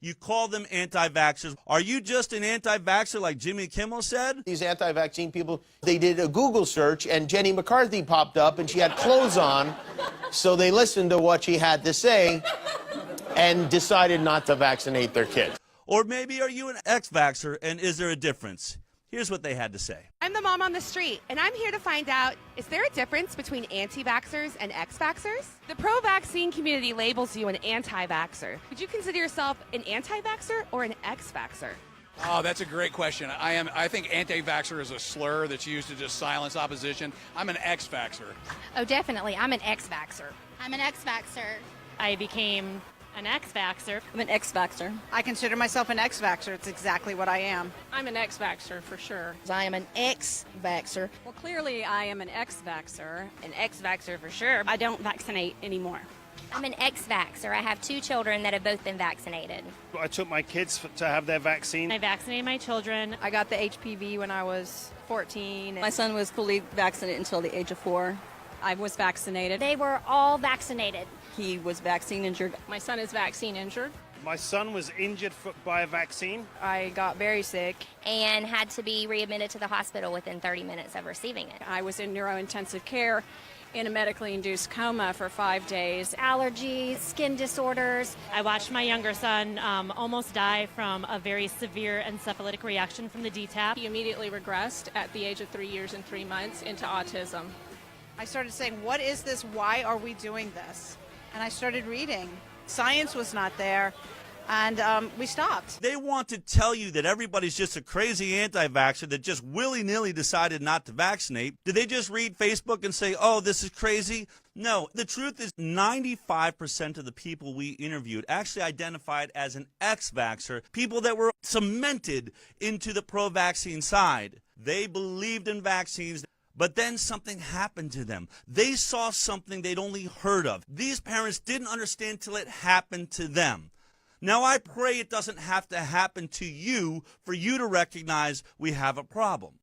You call them anti-vaxxers. Are you just an anti-vaxxer like Jimmy Kimmel said? These anti-vaccine people, they did a Google search, and Jenny McCarthy popped up, and she had clothes on, so they listened to what she had to say and decided not to vaccinate their kids. Or maybe are you an ex-vaxxer, and is there a difference? Here's what they had to say. I'm the mom on the street, and I'm here to find out, is there a difference between anti-vaxxers and ex-vaxxers? The pro-vaccine community labels you an anti-vaxxer. Would you consider yourself an anti-vaxxer or an ex-vaxxer? Oh, that's a great question. I think anti-vaxxer is a slur that's used to just silence opposition. I'm an ex-vaxxer. Oh, definitely. I'm an ex-vaxxer. I'm an ex-vaxxer. I became an ex-vaxxer. I'm an ex-vaxxer. I consider myself an ex-vaxxer. It's exactly what I am. I'm an ex-vaxxer for sure. I am an ex-vaxxer. Well, clearly I am an ex-vaxxer. An ex-vaxxer for sure. I don't vaccinate anymore. I'm an ex-vaxxer. I have 2 children that have both been vaccinated. I took my kids to have their vaccine. I vaccinated my children. I got the HPV when I was 14. My son was fully vaccinated until the age of 4. I was vaccinated. They were all vaccinated. He was vaccine injured. My son is vaccine injured. My son was injured by a vaccine. I got very sick. And had to be readmitted to the hospital within 30 minutes of receiving it. I was in neurointensive care in a medically induced coma for 5 days. Allergies, skin disorders. I watched my younger son almost die from a very severe encephalitic reaction from the DTaP. He immediately regressed at the age of 3 years and 3 months into autism. I started saying, what is this? Why are we doing this? And I started reading. Science was not there, and we stopped. They want to tell you that everybody's just a crazy anti-vaxxer that just willy-nilly decided not to vaccinate. Did they just read Facebook and say, oh, this is crazy? No, the truth is 95% of the people we interviewed actually identified as an ex-vaxxer, people that were cemented into the pro-vaccine side. They believed in vaccines. But then something happened to them. They saw something they'd only heard of. These parents didn't understand till it happened to them. Now, I pray it doesn't have to happen to you for you to recognize we have a problem.